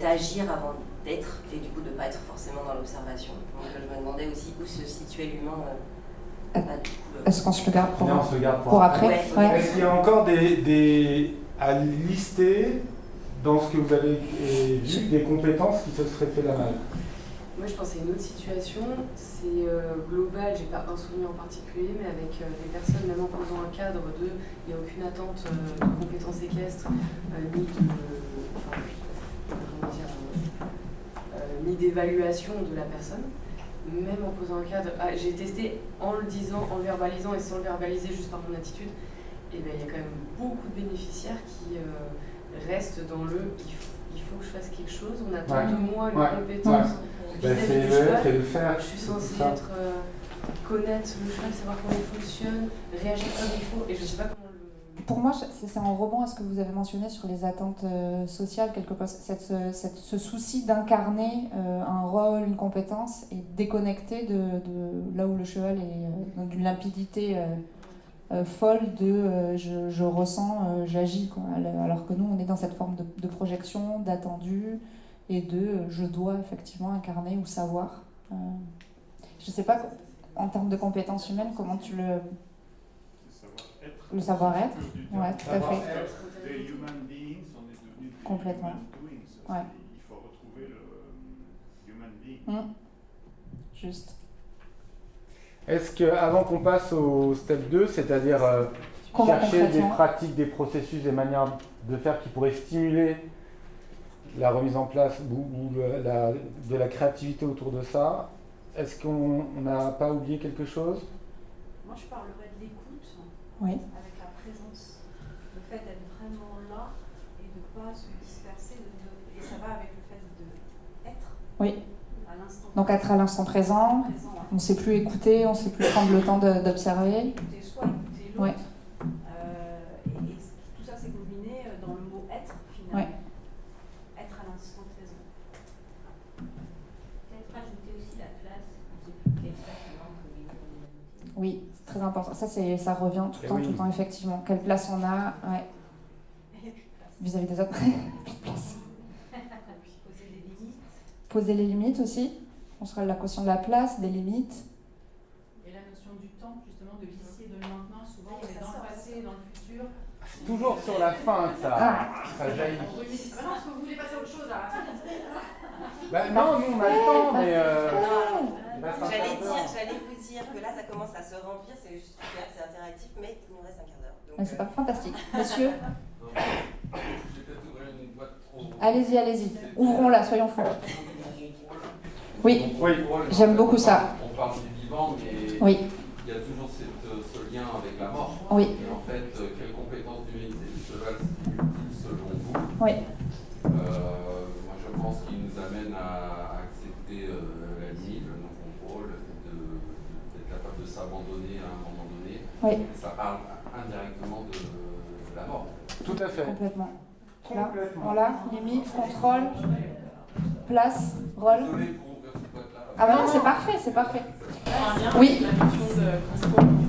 Speaker 5: agir avant d'être, et du coup de ne pas être forcément dans l'observation. Donc je me demandais aussi où se situait l'humain.
Speaker 3: Est-ce qu'on se le garde
Speaker 2: pour après
Speaker 3: ouais.
Speaker 2: Est-ce qu'il y a encore à lister dans ce que vous avez vu des compétences qui se seraient fait la malle?
Speaker 9: Moi, je pense à une autre situation, c'est global, j'ai pas un souvenir en particulier, mais avec des personnes, même en posant un cadre de il n'y a aucune attente de compétences équestres, ni d'évaluation de la personne, même en posant un cadre. J'ai testé en le disant, en le verbalisant et sans le verbaliser juste par mon attitude, et bien il y a quand même beaucoup de bénéficiaires qui restent dans le il faut que je fasse quelque chose, on attend de moi une compétence.
Speaker 2: C'est le faire.
Speaker 9: Je suis censée connaître le cheval, savoir comment il fonctionne, réagir comme il faut, et je ne sais pas comment le...
Speaker 3: Pour moi, c'est un rebond à ce que vous avez mentionné sur les attentes sociales, quelque part, ce souci d'incarner un rôle, une compétence, et déconnecté de là où le cheval est dans une limpidité folle de je ressens, j'agis, quoi. Alors que nous, on est dans cette forme de projection, d'attendu, et de je dois effectivement incarner ou savoir. Je ne sais pas, en termes de compétences humaines, comment tu le savoir-être. Ouais, tout à fait.
Speaker 8: Des human beings, on est devenus des
Speaker 3: complètement.
Speaker 8: Human doings.
Speaker 3: Ouais.
Speaker 8: Il faut retrouver le human being.
Speaker 3: Juste.
Speaker 2: Est-ce que, avant qu'on passe au step 2, c'est-à-dire chercher des pratiques, des processus, des manières de faire qui pourraient stimuler la remise en place ou de la créativité autour de ça, est-ce qu'on n'a pas oublié quelque chose?
Speaker 6: Moi, je parlerais de l'écoute,
Speaker 3: oui,
Speaker 6: avec la présence, le fait d'être vraiment là et de ne pas se disperser, et ça va avec le fait d'être
Speaker 3: oui.
Speaker 6: à l'instant.
Speaker 3: Donc être à l'instant présent, on ne sait plus écouter, on ne sait plus prendre le temps d'observer.
Speaker 6: Écouter soi, écouter l'autre.
Speaker 3: Ouais.
Speaker 6: Et tout ça, c'est combiné dans le mot être, finalement.
Speaker 3: Ouais.
Speaker 6: Être à l'instant présent.
Speaker 5: Peut-être rajouter aussi la classe, on ne sait plus quelle classe on a entre les.
Speaker 3: Oui, c'est très important. Ça revient tout le temps, effectivement. Quelle place on a, ouais. Vis-à-vis des autres. Plus de place.
Speaker 6: Poser des limites.
Speaker 3: Poser les limites aussi. On sera la caution de la place, des limites.
Speaker 4: Et la notion du temps, justement, de l'ici et de le maintenant, souvent on est dans le passé et dans le futur.
Speaker 2: C'est toujours sur la fin que ça jaillit.
Speaker 4: Non, parce que vous voulez passer à autre chose, là.
Speaker 2: Non, nous on a le temps, mais...
Speaker 5: J'allais vous dire que là ça commence à se remplir, c'est juste super, c'est interactif, mais il nous reste un quart d'heure.
Speaker 3: C'est pas fantastique. Monsieur,
Speaker 10: J'ai peut-être ouvert une boîte trop...
Speaker 3: allez-y. Ouvrons-la, soyons fous. Oui,
Speaker 2: oui.
Speaker 3: J'aime beaucoup ça.
Speaker 10: On parle du vivant, mais
Speaker 3: oui.
Speaker 10: Il y a toujours ce lien avec la mort.
Speaker 3: Oui.
Speaker 10: Et en fait, quelles compétences d'humanité du cheval stimule-t-il selon vous?
Speaker 3: Oui.
Speaker 10: Moi, je pense qu'il nous amène à accepter la limite, le non-contrôle, le fait d'être capable de s'abandonner à un moment donné.
Speaker 3: Oui.
Speaker 10: Et ça parle indirectement de la mort.
Speaker 2: Tout à fait.
Speaker 3: Complètement. Là, voilà, limite, contrôle, place, rôle.
Speaker 10: Désolé pour ouvrir cette boîte-là.
Speaker 3: Ah bah non, c'est parfait, c'est parfait.
Speaker 7: En lien
Speaker 3: Oui.
Speaker 7: avec la notion de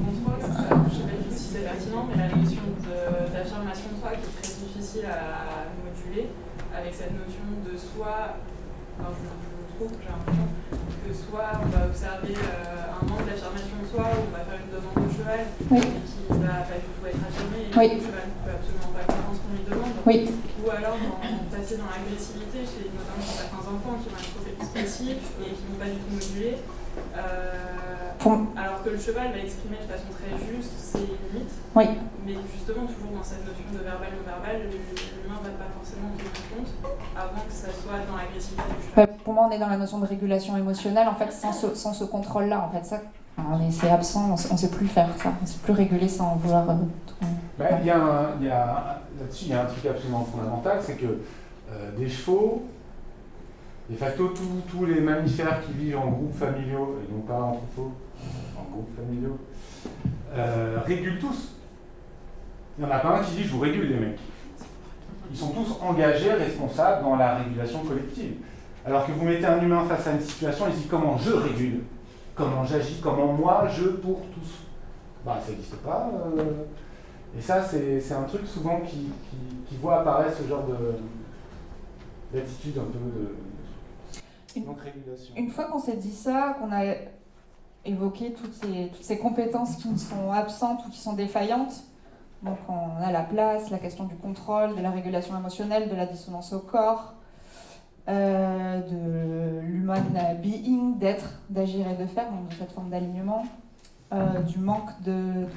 Speaker 7: contrôle, je sais pas du tout si c'est pertinent, mais la notion d'affirmation de soi qui est très difficile à moduler, avec cette notion de soi, enfin, je trouve, j'ai l'impression, que soit on va observer un manque d'affirmation de soi, ou on va faire une demande au cheval,
Speaker 3: oui.
Speaker 7: qui ne va pas du tout être affirmé, et
Speaker 3: oui.
Speaker 7: le cheval ne peut absolument pas comprendre ce qu'on lui demande.
Speaker 3: Oui.
Speaker 7: Ou alors passer dans l'agressivité, notamment chez certains enfants qui vont être trop expressifs et qui ne vont pas du tout moduler. Alors que le cheval va exprimer de façon très juste ses limites,
Speaker 3: oui.
Speaker 7: mais justement toujours dans cette notion de verbal non verbal, l'humain ne va pas forcément tenir compte avant que ça soit dans l'agressivité du cheval.
Speaker 3: Pour moi, on est dans la notion de régulation émotionnelle, en fait, sans ce contrôle-là, en fait, ça, c'est absent, on ne sait plus faire ça, on ne sait plus réguler sans vouloir tout.
Speaker 2: Là-dessus, il y a un truc absolument fondamental, c'est que des chevaux, de facto, tous les mammifères qui vivent en groupes familiaux, et non pas en troupeaux, en groupes familiaux, régulent tous. Il n'y en a pas un qui dit « je vous régule les mecs ». Ils sont tous engagés, responsables dans la régulation collective. Alors que vous mettez un humain face à une situation, il dit « comment je régule ? Comment j'agis ? Comment moi, je, pour tous ?» Ça n'existe pas. Et ça, c'est un truc souvent qui voit apparaître ce genre d'attitude un peu de non-régulation.
Speaker 3: Une fois qu'on s'est dit ça, qu'on a évoqué toutes ces compétences qui sont absentes ou qui sont défaillantes,
Speaker 11: Donc on a la place, la question du contrôle, de la régulation émotionnelle, de la dissonance au corps, de l'human being, d'être, d'agir et de faire, donc de cette forme d'alignement, du manque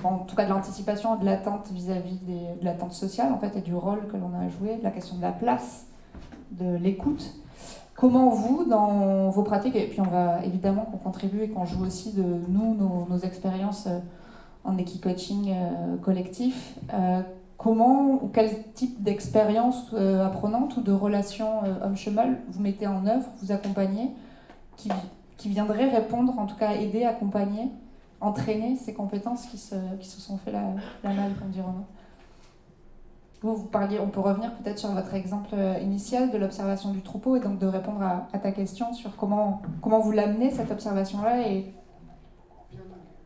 Speaker 11: en tout cas de l'anticipation et de l'attente vis-à-vis de l'attente sociale en fait, et du rôle que l'on a à jouer, de la question de la place, de l'écoute. Comment vous, dans vos pratiques, et puis on va évidemment qu'on contribue et qu'on joue aussi de nous, nos expériences en équi-coaching collectif, comment ou quel type d'expérience apprenante ou de relation homme-cheval vous mettez en œuvre, vous accompagnez, qui viendrait répondre, en tout cas aider, accompagner, entraîner ces compétences qui se sont fait la malle, comme dit Renaud. Vous parliez, on peut revenir peut-être sur votre exemple initial de l'observation du troupeau et donc de répondre à ta question sur comment vous l'amenez, cette observation-là. Et...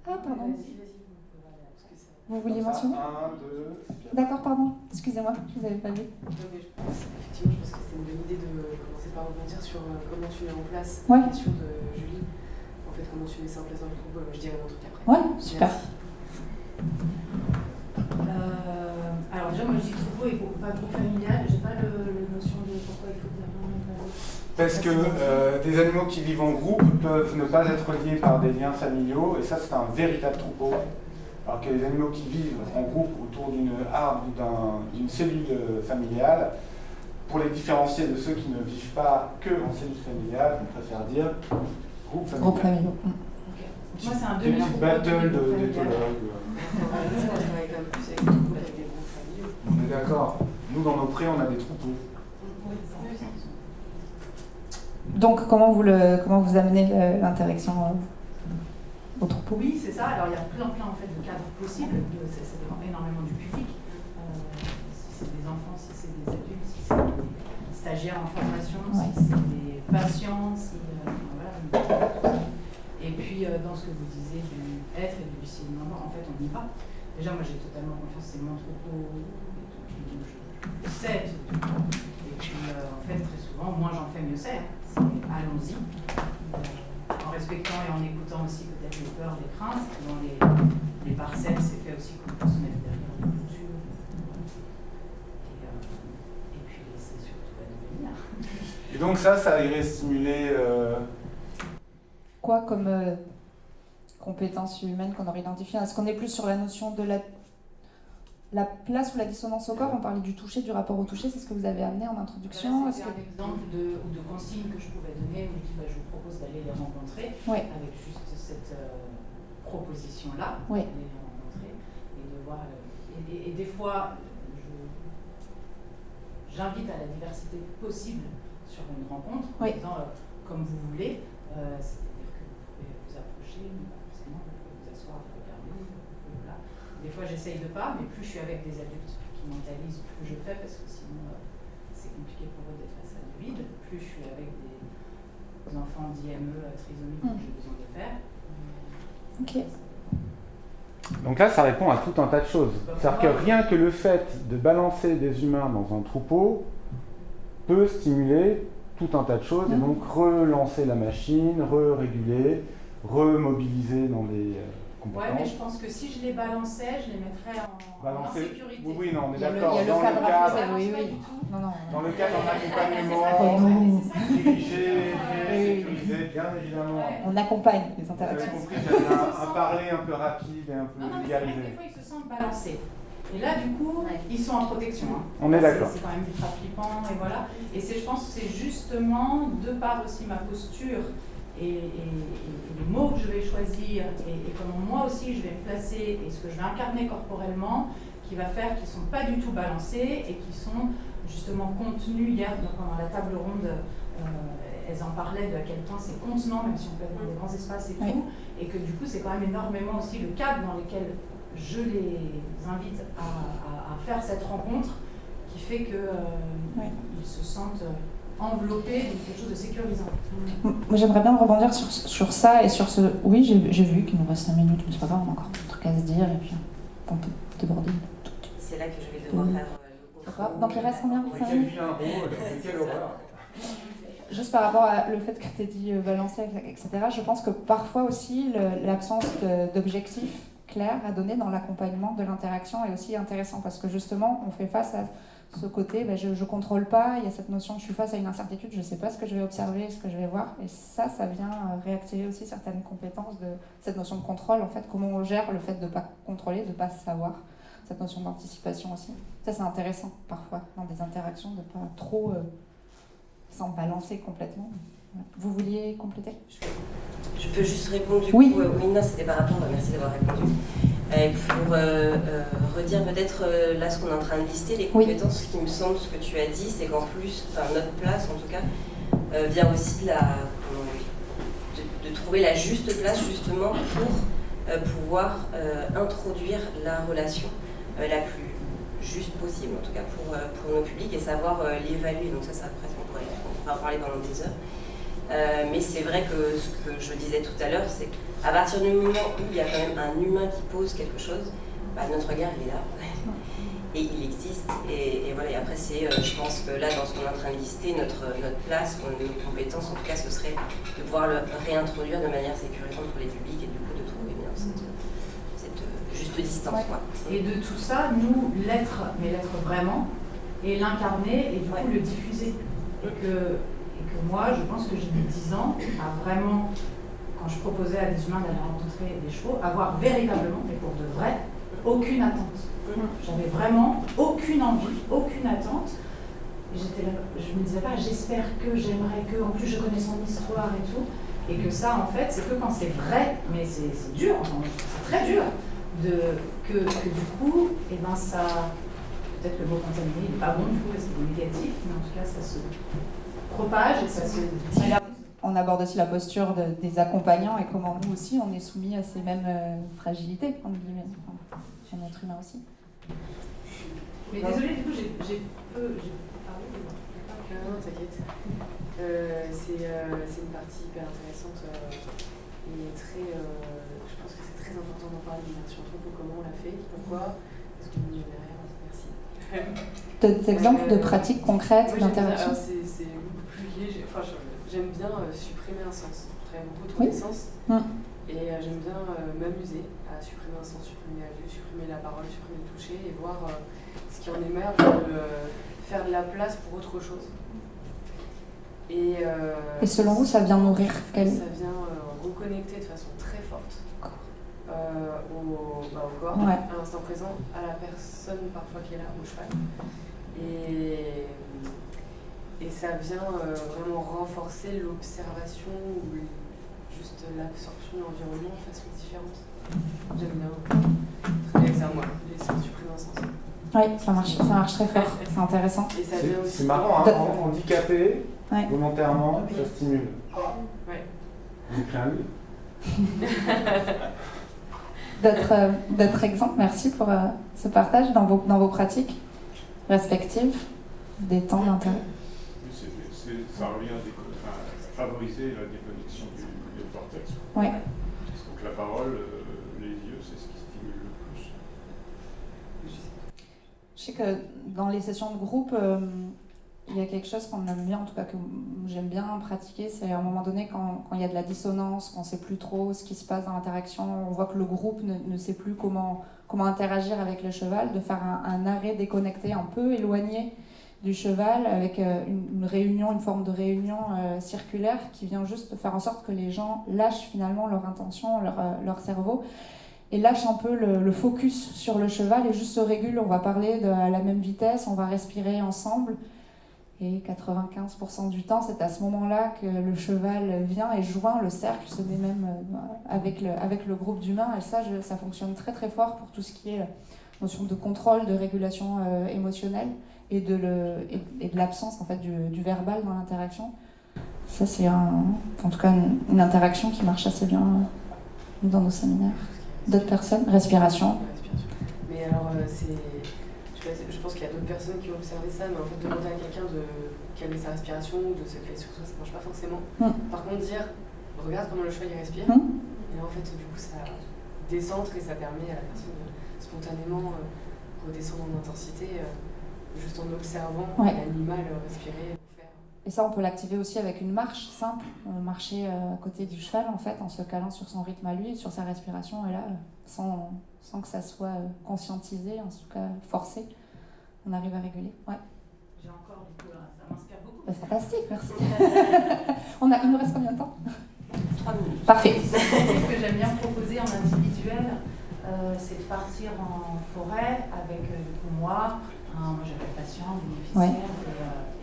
Speaker 11: Ah, pardon. Vous vouliez mentionner ? D'accord, pardon. Excusez-moi, je ne vous avais pas vu.
Speaker 12: Effectivement, je pense que c'était une bonne idée de commencer par rebondir sur comment tu mets en place
Speaker 11: la
Speaker 12: question de Julie. En fait, comment tu mets ça en place dans le troupeau. Je dirais un truc après.
Speaker 11: Ouais, super.
Speaker 4: Alors déjà, moi je dis troupeau et pas groupe familial. J'ai pas la notion de pourquoi il faut dire non.
Speaker 2: Parce que des animaux qui vivent en groupe peuvent ne pas être liés par des liens familiaux, et ça c'est un véritable troupeau. Alors que les animaux qui vivent en groupe autour d'une arbre ou d'une cellule familiale, pour les différencier de ceux qui ne vivent pas que en cellule familiale, on préfère dire groupe familial.
Speaker 11: Groupe familial.
Speaker 4: Moi c'est un
Speaker 2: demi-troupeau. Battle d'éthologues. On est d'accord. Nous, dans nos prés, on a des troupeaux.
Speaker 11: Donc, comment vous amenez l'interaction au troupeau ?
Speaker 4: Oui, c'est ça. Alors, il y a plein en fait de cadres possibles. Ça dépend énormément du public. Si c'est des enfants, si c'est des adultes, si c'est des stagiaires en formation, si c'est des patients, voilà. Et puis, dans ce que vous disiez du être et du si non, en fait, on n'y va. Déjà, moi, j'ai totalement confiance, c'est mon troupeau, je sais tout. Et puis, en fait, très souvent, moins j'en fais, mieux c'est. Allons-y. En respectant et en écoutant aussi peut-être les peurs, les craintes. Dans les parcelles, c'est fait aussi qu'on peut se mettre derrière les cultures. Et puis, laisser surtout advenir.
Speaker 2: Et donc ça irait stimuler...
Speaker 11: Quoi comme compétences humaines qu'on aurait identifiées ? Est-ce qu'on est plus sur la notion de la place ou la dissonance au corps ? On parlait du toucher, du rapport au toucher, c'est ce que vous avez amené en introduction.
Speaker 4: C'était un exemple de consigne que je pouvais donner, où je vous propose d'aller les rencontrer, avec juste cette proposition-là, d'aller les rencontrer, et de voir... Et des fois, j'invite à la diversité possible sur une rencontre, en disant comme vous voulez, c'est-à-dire que vous pouvez vous approcher, mais pas forcément, vous pouvez vous asseoir, regarder, voilà. Des fois, j'essaye de pas, mais plus je suis avec des adultes qui mentalisent, plus je fais, parce que sinon, c'est compliqué pour eux d'être face à du vide. Plus je suis avec des enfants d'IME, trisomiques, que j'ai besoin de faire.
Speaker 11: Ok.
Speaker 2: Donc là, ça répond à tout un tas de choses. C'est-à-dire que rien que le fait de balancer des humains dans un troupeau peut stimuler tout un tas de choses, et donc relancer la machine, réguler, remobiliser dans des compétences.
Speaker 4: Ouais, mais je pense que si je les balançais, je les mettrais en sécurité.
Speaker 2: Oui, non, on est d'accord.
Speaker 11: Il y a le cadre. Oui.
Speaker 2: Dans le cadre d'un accompagnement dirigé, sécurisé, bien évidemment.
Speaker 11: On accompagne les interactions.
Speaker 2: Vous avez compris, il y a un parler un peu rapide et un peu vulgarisé.
Speaker 4: Des fois, ils se sentent balancés. Et là, du coup, ils sont en protection.
Speaker 2: On est d'accord.
Speaker 4: C'est quand même ultra flippant, et voilà. Et je pense que c'est justement, de par aussi ma posture et les mots que je vais choisir, et comment moi aussi je vais me placer, et ce que je vais incarner corporellement, qui va faire qu'ils ne sont pas du tout balancés, et qui sont justement contenus. Hier, pendant la table ronde, elles en parlaient de à quel point c'est contenant, même si on peut être dans des grands espaces et tout, et que du coup, c'est quand même énormément aussi le cadre dans lequel je les invite à faire cette rencontre qui fait qu'ils se sentent enveloppés de quelque chose de sécurisant.
Speaker 11: Moi, j'aimerais bien rebondir sur ça et sur ce... Oui, j'ai vu qu'il nous reste 5 minutes, mais c'est pas grave, on a encore un truc à se dire et puis on peut déborder.
Speaker 5: C'est là que je vais devoir faire le contrôle.
Speaker 11: Donc il reste combien ? 5 minutes ? Juste par rapport à le fait que tu as dit balancer, etc., je pense que parfois aussi l'absence d'objectif clair à donner dans l'accompagnement de l'interaction est aussi intéressant parce que justement, on fait face à ce côté, je ne contrôle pas, il y a cette notion de je suis face à une incertitude, je ne sais pas ce que je vais observer, ce que je vais voir. Et ça vient réactiver aussi certaines compétences de cette notion de contrôle, en fait, comment on gère le fait de ne pas contrôler, de ne pas savoir, cette notion d'anticipation aussi. Ça, c'est intéressant parfois dans des interactions, de ne pas trop s'en balancer complètement. Vous vouliez compléter ?
Speaker 5: Je peux juste répondre du
Speaker 11: oui.
Speaker 5: coup. Oui, non, c'était par rapport, merci d'avoir répondu. Pour redire peut-être là ce qu'on est en train de lister, les compétences, qui me semble, ce que tu as dit, c'est qu'en plus, notre place en tout cas, vient aussi de trouver la juste place justement pour pouvoir introduire la relation la plus juste possible, en tout cas pour nos publics, et savoir l'évaluer. Donc ça après, on pourrait en parler pendant des heures. Mais c'est vrai que ce que je disais tout à l'heure, c'est qu'à partir du moment où il y a quand même un humain qui pose quelque chose, notre regard il est là et il existe et voilà. Et après c'est, je pense que là dans ce qu'on est en train de lister, notre place, nos compétences en tout cas, ce serait de pouvoir le réintroduire de manière sécurisante pour les publics et du coup de trouver bien cette juste distance. Quoi.
Speaker 4: Et de tout ça, nous l'être, mais l'être vraiment, et l'incarner et du coup le diffuser. Et que moi, je pense que j'ai mis 10 ans à vraiment, quand je proposais à des humains d'aller rencontrer des chevaux, avoir véritablement, mais pour de vrai, aucune attente. J'avais vraiment aucune envie, aucune attente. Et j'étais là, je me disais pas, j'espère que, j'aimerais que, en plus je connais son histoire et tout. Et que ça, en fait, c'est que quand c'est vrai, mais c'est dur, c'est très dur, que du coup, ça, peut-être que le mot contaminé, il n'est pas bon du coup, parce qu'il est négatif, mais en tout cas, ça se propage et ça se diffuse.
Speaker 11: On aborde aussi la posture des accompagnants et comment nous aussi on est soumis à ces mêmes fragilités, chez notre humain aussi.
Speaker 4: Mais désolée, du coup, j'ai parlé de...
Speaker 12: Non, t'inquiète. C'est une partie hyper intéressante et très... je pense que c'est très important d'en parler d'immersion anthropo, comment on l'a fait, pourquoi, parce que nous, derrière, merci.
Speaker 11: D'autres exemples de pratiques concrètes d'interaction?
Speaker 12: C'est beaucoup plus lié. J'aime bien supprimer un sens. Je travaille beaucoup autour des sens. Et j'aime bien m'amuser à supprimer un sens, supprimer la vue, supprimer la parole, supprimer le toucher et voir ce qui en émerge, faire de la place pour autre chose. Et
Speaker 11: selon vous, ça vient nourrir
Speaker 12: Ça vient reconnecter de façon très forte au corps, à l'instant présent, à la personne parfois qui est là, au cheval. Et ça vient vraiment renforcer l'observation ou juste l'absorption de l'environnement de façon différente. J'aime bien. Très bien que ça, moi, les sens supprimer un sens.
Speaker 11: Oui, ça marche très fort, c'est intéressant.
Speaker 2: C'est marrant, hein, handicapé, volontairement, ça stimule.
Speaker 12: Ouais.
Speaker 2: J'ai pris un livre.
Speaker 11: D'autres exemples, merci pour ce partage dans vos pratiques respectives des temps d'intérêt.
Speaker 8: Ça revient à favoriser la déconnexion du cortex.
Speaker 11: Oui.
Speaker 8: Donc la parole, les yeux, c'est ce qui stimule le plus.
Speaker 11: Je sais que dans les sessions de groupe, il y a quelque chose qu'on aime bien, en tout cas que j'aime bien pratiquer, c'est à un moment donné quand il y a de la dissonance, quand on ne sait plus trop ce qui se passe dans l'interaction, on voit que le groupe ne sait plus comment interagir avec le cheval, de faire un arrêt déconnecté, un peu éloigné du cheval, avec une réunion, une forme de réunion circulaire qui vient juste faire en sorte que les gens lâchent finalement leur intention, leur cerveau, et lâchent un peu le focus sur le cheval et juste se régulent. On va parler à la même vitesse, on va respirer ensemble. Et 95% du temps, c'est à ce moment-là que le cheval vient et joint, le cercle se met même avec le groupe d'humains. Et ça fonctionne très très fort pour tout ce qui est notion de contrôle, de régulation émotionnelle et de l'absence en fait, du verbal dans l'interaction. Ça, c'est en tout cas une interaction qui marche assez bien dans nos séminaires. D'autres personnes? Respiration.
Speaker 12: Mais alors, je pense qu'il y a d'autres personnes qui ont observé ça, mais en fait, demander à quelqu'un de calmer sa respiration ou de se caler sur soi, ça ne marche pas forcément. Par contre, dire, regarde comment le cheval il respire, et là, en fait, du coup, ça décentre et ça permet à la personne de spontanément redescendre en intensité, juste en observant l'animal respirer, faire.
Speaker 11: Et ça, on peut l'activer aussi avec une marche simple. Marcher à côté du cheval, en fait, en se calant sur son rythme à lui, sur sa respiration, et là, sans que ça soit conscientisé, en tout cas forcé, on arrive à réguler. Ouais.
Speaker 4: J'ai encore, du coup, ça m'inspire beaucoup.
Speaker 11: Bah, fantastique, merci. Il nous reste combien de temps?
Speaker 5: 3 minutes.
Speaker 11: Parfait.
Speaker 4: Ce que j'aime bien proposer en individuel, c'est de partir en forêt avec moi j'avais le patient, le bénéficiaire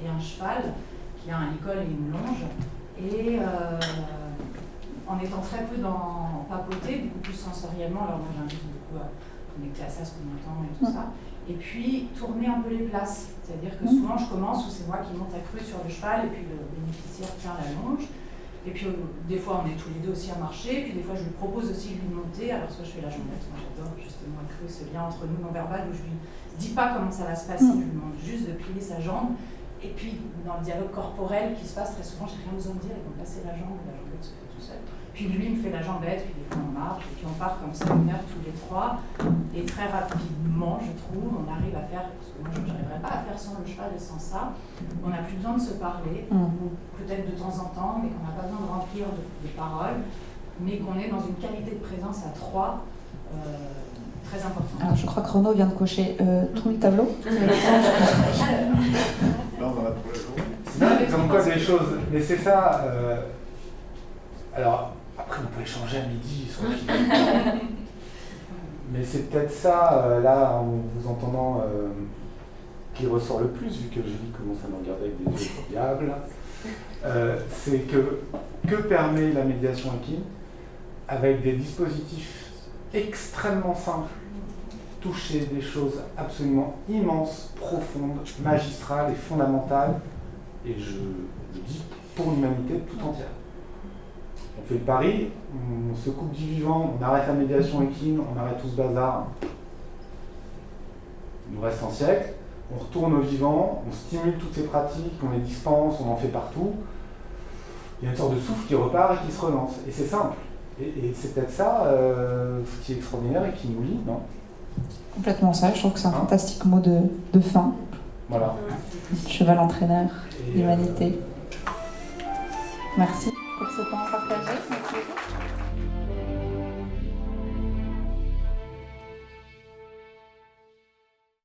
Speaker 4: et un cheval qui a un licol et une longe. Et en étant très peu dans papoter, beaucoup plus sensoriellement, alors moi j'invite beaucoup à connecter à ça, ce qu'on entend et tout ça. Et puis tourner un peu les places, c'est-à-dire que souvent je commence où c'est moi qui monte à cru sur le cheval et puis le bénéficiaire tient la longe. Et puis des fois on est tous les deux aussi à marcher, puis des fois je lui propose aussi de lui monter, alors soit je fais la jambette, moi j'adore justement à cru ce lien entre nous non verbal où je lui dis pas comment ça va se passer, je lui demande juste de plier sa jambe. Et puis dans le dialogue corporel qui se passe très souvent, j'ai rien besoin de dire, ils vont passer la jambette se fait tout seul. Puis lui il me fait la jambette, puis des fois on marche, et puis on part comme ça 1 heure tous les 3. Et très rapidement, je trouve, on arrive à faire, parce que moi je n'arriverais pas à faire sans le cheval et sans ça, on n'a plus besoin de se parler, ou peut-être de temps en temps, mais qu'on n'a pas besoin de remplir de paroles, mais qu'on est dans une qualité de présence à 3 très importante.
Speaker 11: Alors je crois que Renaud vient de cocher tout le tableau.
Speaker 8: Là, on en a pour la journée.
Speaker 2: C'est comme quoi des choses, mais c'est ça. Alors, après, on peut échanger à midi sur mais c'est peut-être ça, là, en vous entendant, qui ressort le plus, vu que Julie commence à me regarder avec des yeux diables, c'est que permet la médiation équine avec des dispositifs extrêmement simples, toucher des choses absolument immenses, profondes, magistrales et fondamentales, et je le dis pour l'humanité tout entière. On fait le pari, on se coupe du vivant, on arrête la médiation équine, on arrête tout ce bazar. Il nous reste un siècle, on retourne au vivant, on stimule toutes ces pratiques, on les dispense, on en fait partout. Il y a une sorte de souffle qui repart et qui se relance. Et c'est simple. Et c'est peut-être ça ce qui est extraordinaire et qui nous lie, non?
Speaker 11: Complètement ça, je trouve que c'est un fantastique mot de fin.
Speaker 2: Voilà.
Speaker 11: Cheval entraîneur, l'humanité. Merci pour ce temps partagé.